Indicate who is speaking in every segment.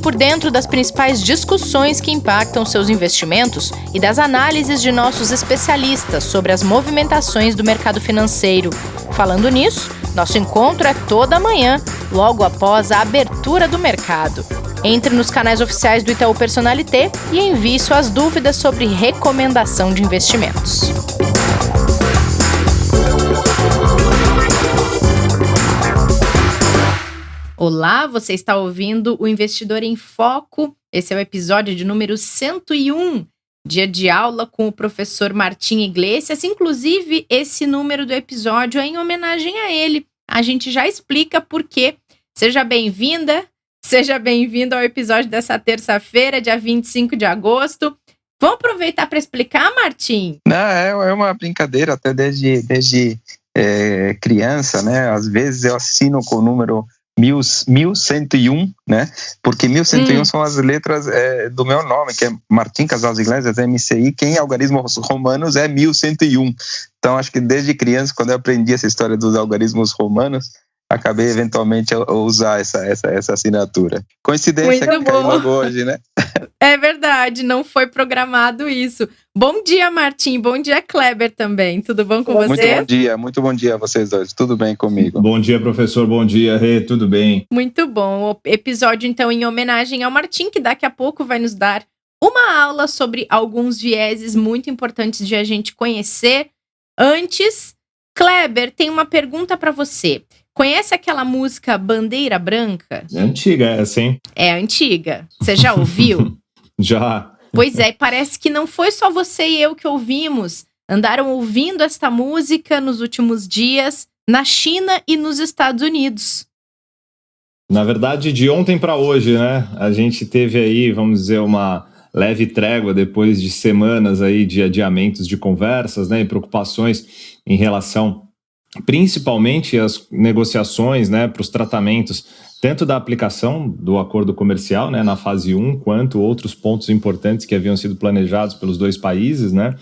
Speaker 1: por dentro das principais discussões que impactam seus investimentos e das análises de nossos especialistas sobre as movimentações do mercado financeiro. Falando nisso, nosso encontro é toda manhã, logo após a abertura do mercado. Entre nos canais oficiais do Itaú Personalité e envie suas dúvidas sobre recomendação de investimentos. Olá, você está ouvindo o Investidor em Foco. Esse é o episódio de número 101, dia de aula com o professor Martim Iglesias. Inclusive, esse número do episódio é em homenagem a ele. A gente já explica por quê. Seja bem-vinda, seja bem-vindo ao episódio dessa terça-feira, dia 25 de agosto. Vamos aproveitar para explicar, Martim?
Speaker 2: Não, é uma brincadeira até desde criança, né? Às vezes eu assino com o número 1101, né? Porque 1101 são as letras do meu nome, que é Martim Casals Iglesias, MCI, que em algarismos romanos é 1101. Então, acho que desde criança, quando eu aprendi essa história dos algarismos romanos, acabei eventualmente a usar essa assinatura. Coincidência que caiu logo hoje, né?
Speaker 1: É verdade, não foi programado isso. Bom dia, Martim. Bom dia, Kleber também. Tudo bom com você?
Speaker 2: Muito bom dia a vocês dois. Tudo bem comigo?
Speaker 3: Bom dia, professor. Bom dia, Rê. Tudo bem?
Speaker 1: Muito bom. O episódio, então, em homenagem ao Martim, que daqui a pouco vai nos dar uma aula sobre alguns vieses muito importantes de a gente conhecer. Antes, Kleber, tem uma pergunta para você. Conhece aquela música Bandeira Branca?
Speaker 3: É antiga essa, hein?
Speaker 1: É antiga. Você já ouviu?
Speaker 3: Já.
Speaker 1: Pois é, parece que não foi só você e eu que ouvimos. Andaram ouvindo esta música nos últimos dias na China e nos Estados Unidos.
Speaker 3: Na verdade, de ontem para hoje, né? A gente teve aí, vamos dizer, uma leve trégua depois de semanas aí de adiamentos de conversas, né? E preocupações em relação principalmente as negociações, né, para os tratamentos, tanto da aplicação do acordo comercial, né, na fase 1, quanto outros pontos importantes que haviam sido planejados pelos dois países, né,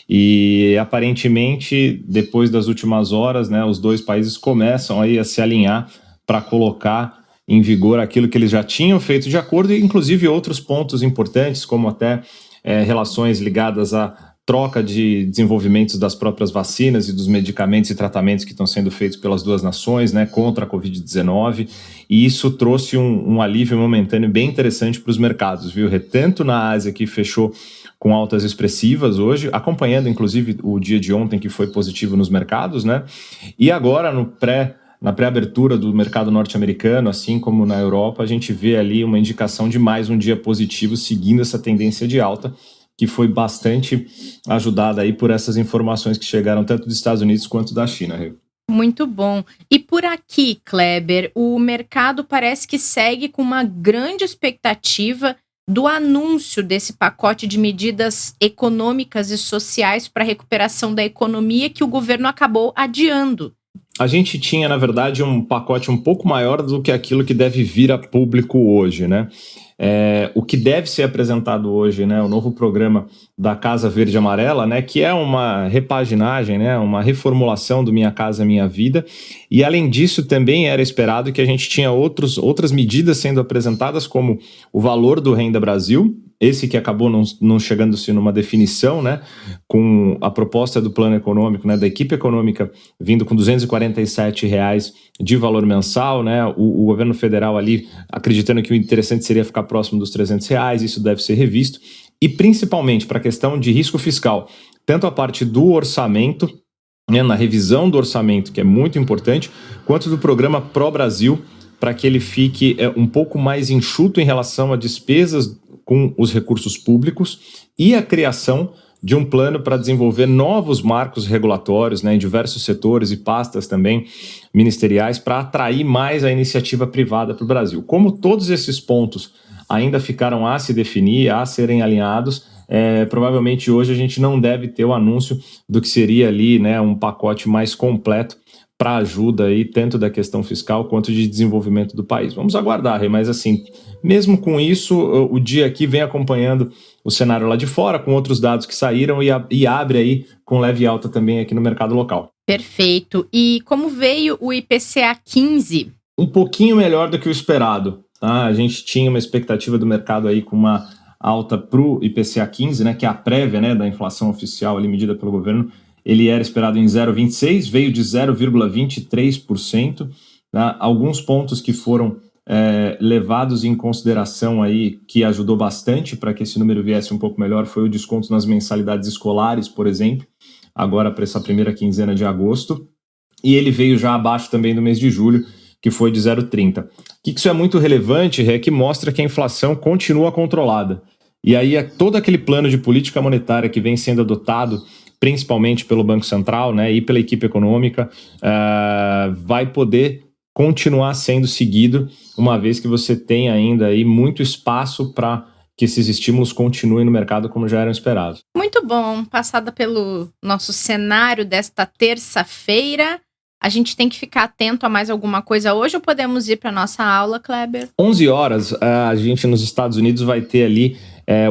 Speaker 3: e aparentemente, depois das últimas horas, né, os dois países começam aí a se alinhar para colocar em vigor aquilo que eles já tinham feito de acordo, e inclusive outros pontos importantes, como até relações ligadas a troca de desenvolvimentos das próprias vacinas e dos medicamentos e tratamentos que estão sendo feitos pelas duas nações, né, contra a Covid-19, e isso trouxe um alívio momentâneo bem interessante para os mercados, viu? Tanto na Ásia, que fechou com altas expressivas hoje, acompanhando inclusive o dia de ontem, que foi positivo nos mercados, né, e agora na pré-abertura do mercado norte-americano, assim como na Europa, a gente vê ali uma indicação de mais um dia positivo seguindo essa tendência de alta, que foi bastante ajudada aí por essas informações que chegaram tanto dos Estados Unidos quanto da China.
Speaker 1: Muito bom. E por aqui, Kleber, o mercado parece que segue com uma grande expectativa do anúncio desse pacote de medidas econômicas e sociais para a recuperação da economia que o governo acabou adiando.
Speaker 3: A gente tinha, na verdade, um pacote um pouco maior do que aquilo que deve vir a público hoje, né? O que deve ser apresentado hoje, né, o novo programa da Casa Verde e Amarela, né, que é uma repaginagem, né, uma reformulação do Minha Casa Minha Vida, e além disso também era esperado que a gente tinha outras medidas sendo apresentadas, como o valor do Renda Brasil, esse que acabou não chegando-se numa definição, né, com a proposta do plano econômico, né, da equipe econômica vindo com R$247 de valor mensal, né, o governo federal ali acreditando que o interessante seria ficar próximo dos R$300, isso deve ser revisto, e principalmente para a questão de risco fiscal, tanto a parte do orçamento, né, na revisão do orçamento, que é muito importante, quanto do programa Pro Brasil, para que ele fique um pouco mais enxuto em relação a despesas com os recursos públicos e a criação de um plano para desenvolver novos marcos regulatórios, né, em diversos setores e pastas também ministeriais para atrair mais a iniciativa privada para o Brasil. Como todos esses pontos ainda ficaram a se definir, a serem alinhados, provavelmente hoje a gente não deve ter o anúncio do que seria ali, né, um pacote mais completo para ajuda aí, tanto da questão fiscal quanto de desenvolvimento do país. Vamos aguardar, Rê, mas assim, mesmo com isso, o dia aqui vem acompanhando o cenário lá de fora, com outros dados que saíram e abre aí com leve alta também aqui no mercado local.
Speaker 1: Perfeito. E como veio o IPCA 15?
Speaker 3: Um pouquinho melhor do que o esperado. tá? A gente tinha uma expectativa do mercado aí com uma alta para o IPCA 15, né, que é a prévia, né, da inflação oficial ali medida pelo governo. Ele era esperado em 0,26, veio de 0,23%. Tá? Alguns pontos que foram levados em consideração aí, que ajudou bastante para que esse número viesse um pouco melhor, foi o desconto nas mensalidades escolares, por exemplo, agora para essa primeira quinzena de agosto. E ele veio já abaixo também do mês de julho, que foi de 0,30. Que isso é muito relevante, é que mostra que a inflação continua controlada. E aí todo aquele plano de política monetária que vem sendo adotado, principalmente pelo Banco Central, né, e pela equipe econômica, vai poder continuar sendo seguido, uma vez que você tem ainda aí muito espaço para que esses estímulos continuem no mercado como já eram esperados.
Speaker 1: Muito bom. Passada pelo nosso cenário desta terça-feira, a gente tem que ficar atento a mais alguma coisa hoje ou podemos ir para a nossa aula, Kleber?
Speaker 3: 11 horas, a gente nos Estados Unidos vai ter ali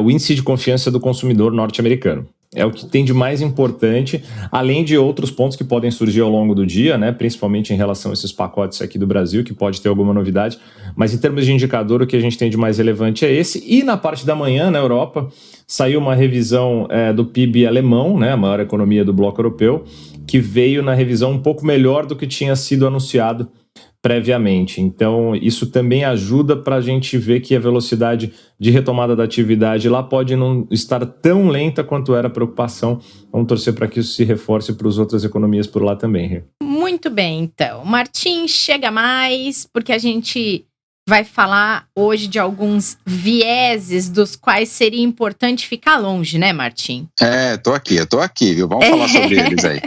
Speaker 3: o índice de confiança do consumidor norte-americano. É o que tem de mais importante, além de outros pontos que podem surgir ao longo do dia, né, principalmente em relação a esses pacotes aqui do Brasil, que pode ter alguma novidade. Mas em termos de indicador, o que a gente tem de mais relevante é esse. E na parte da manhã, na Europa, saiu uma revisão do PIB alemão, né, a maior economia do bloco europeu, que veio na revisão um pouco melhor do que tinha sido anunciado previamente. Então, isso também ajuda para a gente ver que a velocidade de retomada da atividade lá pode não estar tão lenta quanto era a preocupação. Vamos torcer para que isso se reforce para as outras economias por lá também.
Speaker 1: Muito bem, então. Martim, chega mais, porque a gente vai falar hoje de alguns vieses dos quais seria importante ficar longe, né, Martim?
Speaker 2: Tô aqui, viu? Vamos falar sobre eles aí.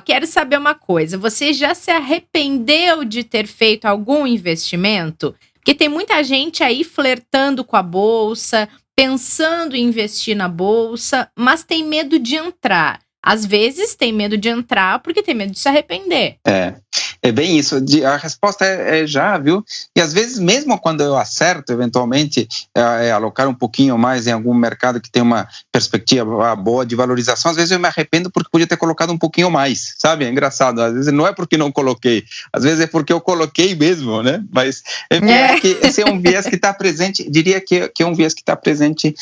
Speaker 1: Quero saber uma coisa. Você já se arrependeu de ter feito algum investimento? Porque tem muita gente aí flertando com a bolsa, pensando em investir na bolsa, mas tem medo de entrar. Às vezes tem medo de entrar porque tem medo de se arrepender.
Speaker 2: É bem isso, a resposta é já, viu? E às vezes, mesmo quando eu acerto, eventualmente, alocar um pouquinho mais em algum mercado que tem uma perspectiva boa de valorização, às vezes eu me arrependo porque podia ter colocado um pouquinho mais, sabe? É engraçado, às vezes não é porque não coloquei, às vezes é porque eu coloquei mesmo, né? Mas que esse é um viés que está presente, diria que é um viés que está presente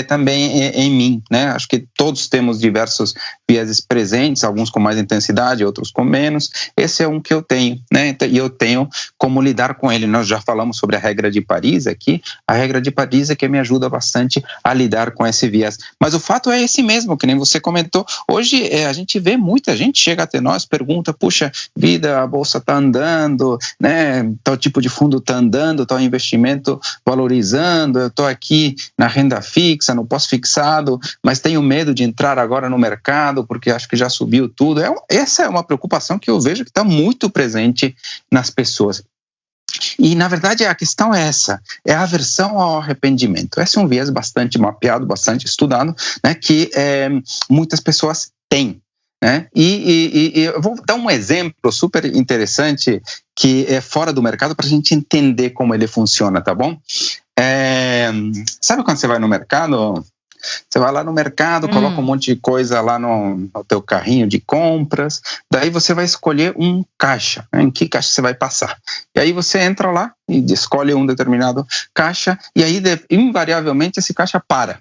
Speaker 2: também em mim, né? Acho que todos temos diversos vieses presentes, alguns com mais intensidade, outros com menos. Esse é um que eu tenho, né? E eu tenho como lidar com ele. Nós já falamos sobre a regra de Paris aqui. A regra de Paris é que me ajuda bastante a lidar com esse viés. Mas o fato é esse mesmo, que nem você comentou. Hoje a gente vê muita gente chega até nós, pergunta, puxa vida, a bolsa está andando, né? Tal tipo de fundo está andando, tal investimento valorizando, eu estou aqui na renda fixa, no pós-fixado, mas tenho medo de entrar agora no mercado porque acho que já subiu tudo. Essa é uma preocupação que eu vejo que está muito presente nas pessoas. E, na verdade, a questão é essa, é a aversão ao arrependimento. Esse é um viés bastante mapeado, bastante estudado, né, que muitas pessoas têm. Né? E eu vou dar um exemplo super interessante que é fora do mercado para a gente entender como ele funciona, tá bom? Sabe quando você vai no mercado? Você vai lá no mercado, coloca um monte de coisa lá no teu carrinho de compras, daí você vai escolher um caixa, né? Em que caixa você vai passar. E aí você entra lá e escolhe um determinado caixa, e aí invariavelmente esse caixa para.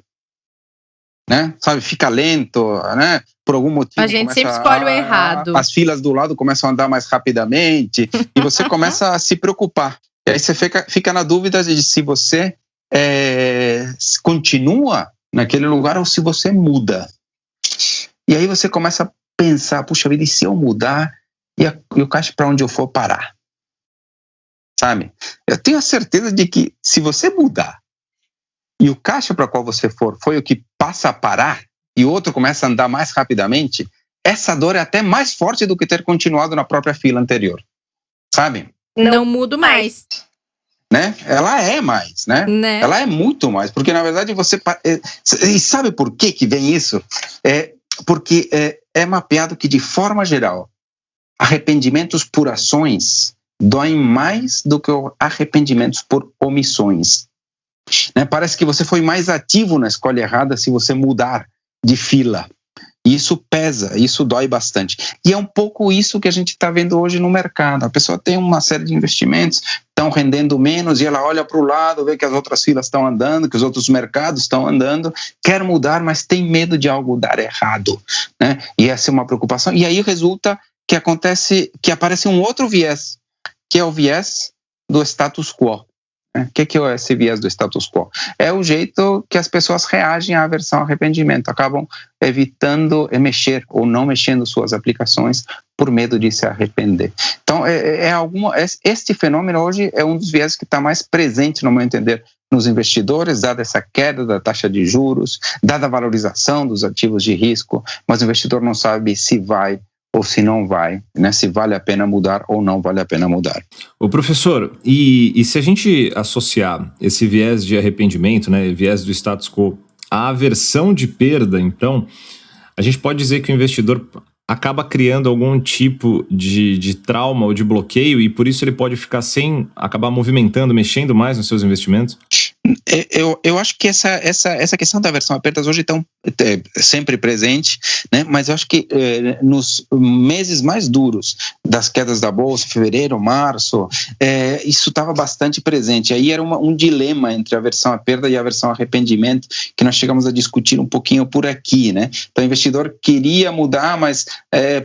Speaker 2: Né? Sabe, fica lento, né? Por algum motivo.
Speaker 1: A gente sempre escolhe o errado.
Speaker 2: As filas do lado começam a andar mais rapidamente, e você começa a se preocupar. E aí você fica na dúvida de se você continua naquele lugar ou se você muda. E aí você começa a pensar, puxa vida, e se eu mudar e o caixa para onde eu for parar? Sabe? Eu tenho a certeza de que se você mudar e o caixa para qual você foi o que passa a parar e outro começa a andar mais rapidamente, essa dor é até mais forte do que ter continuado na própria fila anterior. Sabe?
Speaker 1: Não mudo mais.
Speaker 2: Né? Ela é mais, né? Ela é muito mais, porque na verdade você... E sabe por que vem isso? Porque é mapeado que, de forma geral, arrependimentos por ações doem mais do que arrependimentos por omissões. Né? Parece que você foi mais ativo na escolha errada se você mudar de fila. E isso pesa, isso dói bastante. E é um pouco isso que a gente está vendo hoje no mercado. A pessoa tem uma série de investimentos, estão rendendo menos, e ela olha para o lado, vê que as outras filas estão andando, que os outros mercados estão andando, quer mudar, mas tem medo de algo dar errado, né? E essa é uma preocupação. E aí resulta que aparece um outro viés, que é o viés do status quo. O que é esse viés do status quo? É o jeito que as pessoas reagem à aversão ao arrependimento, acabam evitando mexer ou não mexendo suas aplicações por medo de se arrepender. Então, este fenômeno hoje é um dos viés que está mais presente, no meu entender, nos investidores, dada essa queda da taxa de juros, dada a valorização dos ativos de risco, mas o investidor não sabe se vai ou se não vai, né? Se vale a pena mudar ou não vale a pena mudar.
Speaker 3: Ô professor, e se a gente associar esse viés de arrependimento, né, viés do status quo, à aversão de perda, então, a gente pode dizer que o investidor acaba criando algum tipo de trauma ou de bloqueio e por isso ele pode ficar acabar movimentando, mexendo mais nos seus investimentos?
Speaker 2: Eu acho que essa questão da aversão a perdas hoje está sempre presente, né? Mas eu acho que nos meses mais duros das quedas da Bolsa, fevereiro, março, isso estava bastante presente. Aí era um dilema entre a aversão à perda e a aversão ao arrependimento, que nós chegamos a discutir um pouquinho por aqui, né? Então o investidor queria mudar, mas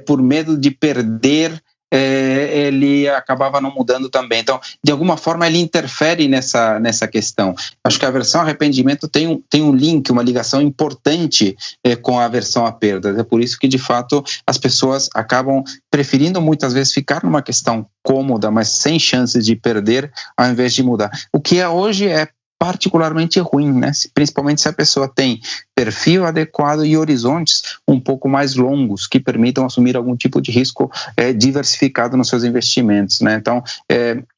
Speaker 2: por medo de perder, ele acabava não mudando também. Então, de alguma forma, ele interfere nessa questão. Acho que a aversão ao arrependimento tem um link, uma ligação importante com a aversão à perda. É por isso que, de fato, as pessoas acabam preferindo muitas vezes ficar numa questão cômoda, mas sem chances de perder, ao invés de mudar. O que hoje é particularmente ruim, né? Principalmente se a pessoa tem perfil adequado e horizontes um pouco mais longos que permitam assumir algum tipo de risco diversificado nos seus investimentos, né? Então,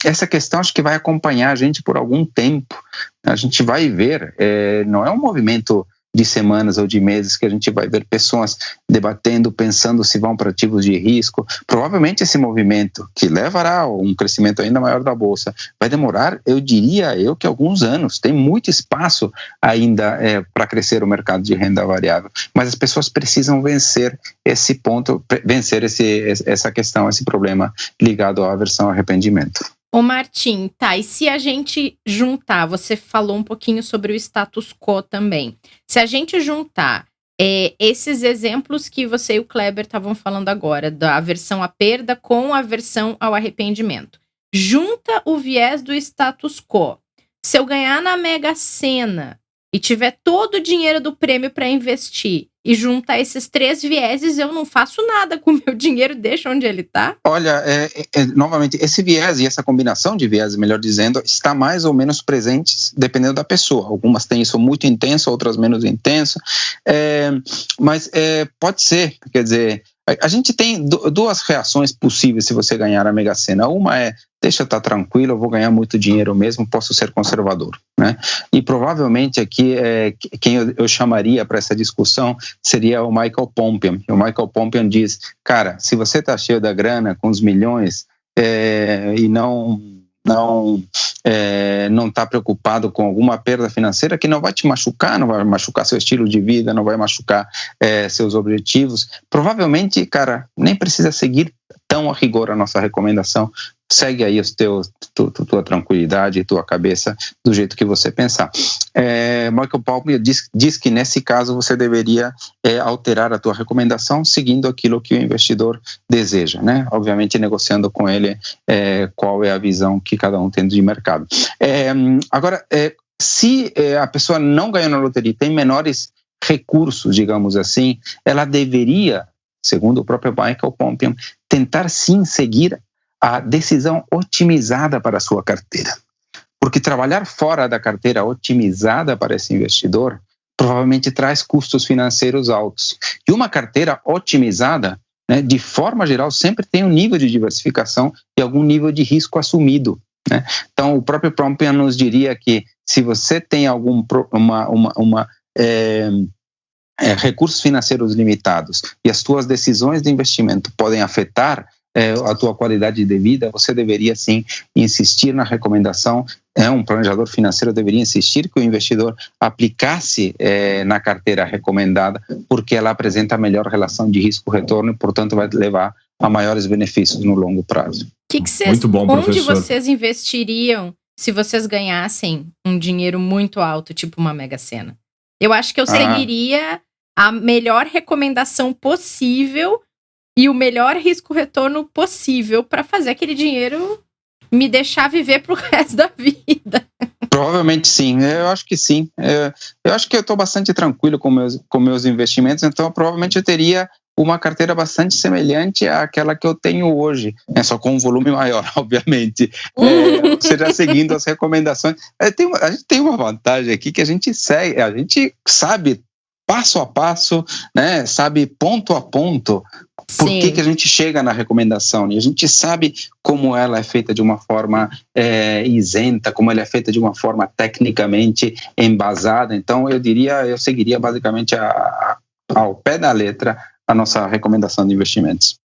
Speaker 2: essa questão acho que vai acompanhar a gente por algum tempo. A gente vai ver, não é um movimento de semanas ou de meses que a gente vai ver pessoas debatendo, pensando se vão para ativos de risco. Provavelmente esse movimento, que levará a um crescimento ainda maior da Bolsa, vai demorar, eu diria que alguns anos. Tem muito espaço ainda para crescer o mercado de renda variável. Mas as pessoas precisam vencer esse ponto, vencer essa questão, esse problema ligado à aversão ao arrependimento.
Speaker 1: Ô Martim, tá, e se a gente juntar, você falou um pouquinho sobre o status quo também, se a gente juntar esses exemplos que você e o Kleber estavam falando agora, da aversão à perda com a aversão ao arrependimento, junta o viés do status quo, se eu ganhar na Mega Sena e tiver todo o dinheiro do prêmio para investir, e juntar esses três vieses, eu não faço nada com o meu dinheiro, deixa onde ele está?
Speaker 2: Olha, novamente, esse viés e essa combinação de viés, melhor dizendo, está mais ou menos presentes dependendo da pessoa. Algumas têm isso muito intenso, outras menos intenso, mas pode ser, quer dizer, a gente tem duas reações possíveis se você ganhar a Mega Sena. Uma é, deixa eu estar tranquilo, eu vou ganhar muito dinheiro mesmo, posso ser conservador, né? E provavelmente aqui, quem eu chamaria para essa discussão seria o Michael Pompian. O Michael Pompian diz, cara, se você está cheio da grana, com os milhões, e não está preocupado com alguma perda financeira que não vai te machucar, não vai machucar seu estilo de vida, não vai machucar seus objetivos, provavelmente, cara, nem precisa seguir tão a rigor a nossa recomendação. Segue aí tua tranquilidade e tua cabeça do jeito que você pensar. Michael Pompian diz que nesse caso você deveria alterar a tua recomendação seguindo aquilo que o investidor deseja, né? Obviamente negociando com ele qual é a visão que cada um tem de mercado. Agora, se a pessoa não ganhou na loteria e tem menores recursos, digamos assim, ela deveria, segundo o próprio Michael Pompian, tentar sim seguir a decisão otimizada para a sua carteira. Porque trabalhar fora da carteira otimizada para esse investidor provavelmente traz custos financeiros altos. E uma carteira otimizada, né, de forma geral, sempre tem um nível de diversificação e algum nível de risco assumido, né? Então, o próprio Pompian nos diria que se você tem recursos financeiros limitados e as suas decisões de investimento podem afetar a tua qualidade de vida, você deveria sim insistir na recomendação um planejador financeiro deveria insistir que o investidor aplicasse na carteira recomendada, porque ela apresenta a melhor relação de risco-retorno e, portanto, vai levar a maiores benefícios no longo prazo.
Speaker 3: Muito bom,
Speaker 1: onde
Speaker 3: professor.
Speaker 1: vocês investiriam se vocês ganhassem um dinheiro muito alto, tipo uma Mega Sena? Eu acho que eu seguiria a melhor recomendação possível e o melhor risco-retorno possível para fazer aquele dinheiro me deixar viver pro resto da vida.
Speaker 2: Provavelmente sim, eu acho que sim. Eu acho que eu estou bastante tranquilo com meus investimentos, então provavelmente eu teria uma carteira bastante semelhante àquela que eu tenho hoje, só com um volume maior, obviamente. Ou seja, seguindo as recomendações. A gente tem uma vantagem aqui que a gente segue, a gente sabe passo a passo, né, sabe ponto a ponto por que a gente chega na recomendação. E a gente sabe como ela é feita de uma forma isenta, como ela é feita de uma forma tecnicamente embasada. Então, eu seguiria basicamente ao pé da letra a nossa recomendação de investimentos.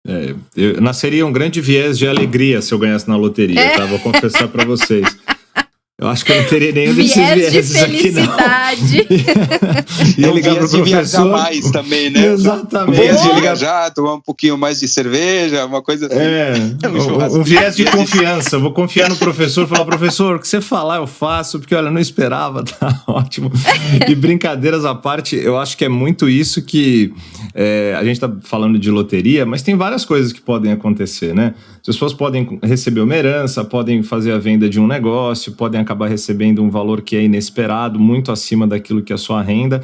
Speaker 3: Eu nasceria um grande viés de alegria se eu ganhasse na loteria, tá? Vou confessar para vocês. Eu acho que eu não teria nenhum desses vieses aqui, não.
Speaker 2: Ia ligar pro professor. Viajar mais também, né?
Speaker 3: Exatamente.
Speaker 2: De viajar, tomar um pouquinho mais de cerveja, uma coisa assim.
Speaker 3: Um viés de confiança. Vou confiar no professor, falar, professor, o que você falar eu faço, porque olha, eu não esperava, tá ótimo. E brincadeiras à parte, eu acho que é muito isso que a gente tá falando de loteria, mas tem várias coisas que podem acontecer, né? As pessoas podem receber uma herança, podem fazer a venda de um negócio, podem acabar recebendo um valor que é inesperado, muito acima daquilo que é a sua renda.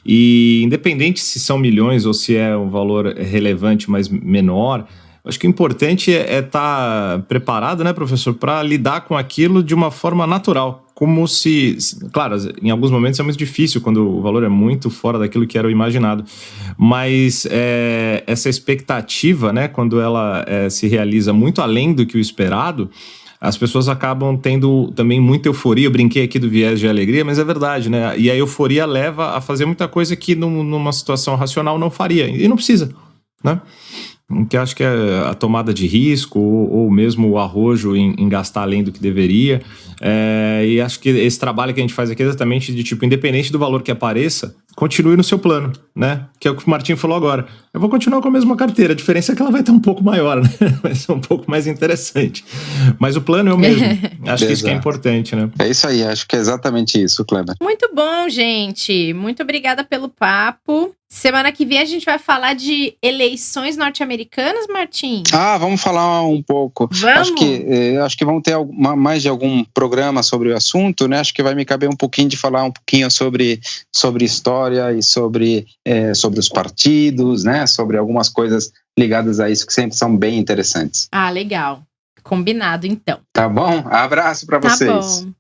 Speaker 3: E independente se são milhões ou se é um valor relevante, mas menor, acho que o importante é estar preparado, né, professor, para lidar com aquilo de uma forma natural. Como se... Claro, em alguns momentos é muito difícil quando o valor é muito fora daquilo que era o imaginado. Mas essa expectativa, né, quando ela se realiza muito além do que o esperado, as pessoas acabam tendo também muita euforia. Eu brinquei aqui do viés de alegria, mas é verdade, né? E a euforia leva a fazer muita coisa que numa situação racional não faria. E não precisa, né? Que acho que é a tomada de risco ou mesmo o arrojo em gastar além do que deveria. E acho que esse trabalho que a gente faz aqui é exatamente de tipo, independente do valor que apareça, continue no seu plano, né? Que é o que o Martim falou agora. Eu vou continuar com a mesma carteira, a diferença é que ela vai estar um pouco maior, né? Vai ser um pouco mais interessante. Mas o plano é o mesmo. Acho que isso que é importante, né?
Speaker 2: É isso aí, acho que é exatamente isso, Kleber.
Speaker 1: Muito bom, gente. Muito obrigada pelo papo. Semana que vem a gente vai falar de eleições norte-americanas, Martim?
Speaker 2: Vamos falar um pouco.
Speaker 1: Vamos?
Speaker 2: Acho que vamos ter mais de algum programa sobre o assunto, né? Acho que vai me caber um pouquinho de falar um pouquinho sobre história e sobre os partidos, né? Sobre algumas coisas ligadas a isso que sempre são bem interessantes.
Speaker 1: Legal. Combinado, então.
Speaker 2: Tá bom? Abraço para vocês.
Speaker 1: Tá bom.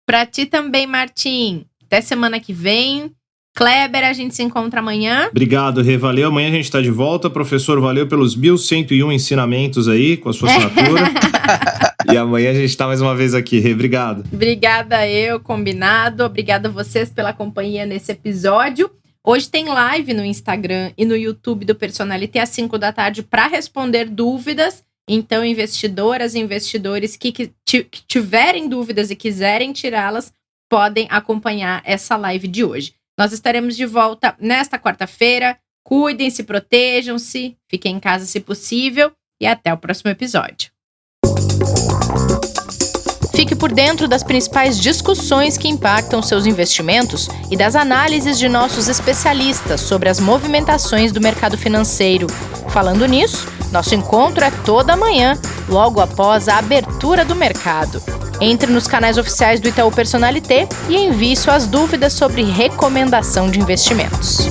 Speaker 1: Para ti também, Martim. Até semana que vem. Kleber, a gente se encontra amanhã.
Speaker 3: Obrigado, Rê, valeu. Amanhã a gente está de volta. Professor, valeu pelos 1101 ensinamentos aí, com a sua assinatura. E amanhã a gente está mais uma vez aqui, Rê, obrigado.
Speaker 1: Obrigada combinado. Obrigada a vocês pela companhia nesse episódio. Hoje tem live no Instagram e no YouTube do Personalité às 5 da tarde para responder dúvidas. Então, investidoras e investidores que tiverem dúvidas e quiserem tirá-las, podem acompanhar essa live de hoje. Nós estaremos de volta nesta quarta-feira. Cuidem-se, protejam-se, fiquem em casa se possível e até o próximo episódio. Fique por dentro das principais discussões que impactam seus investimentos e das análises de nossos especialistas sobre as movimentações do mercado financeiro. Falando nisso, nosso encontro é toda manhã, logo após a abertura do mercado. Entre nos canais oficiais do Itaú Personalité e envie suas dúvidas sobre recomendação de investimentos.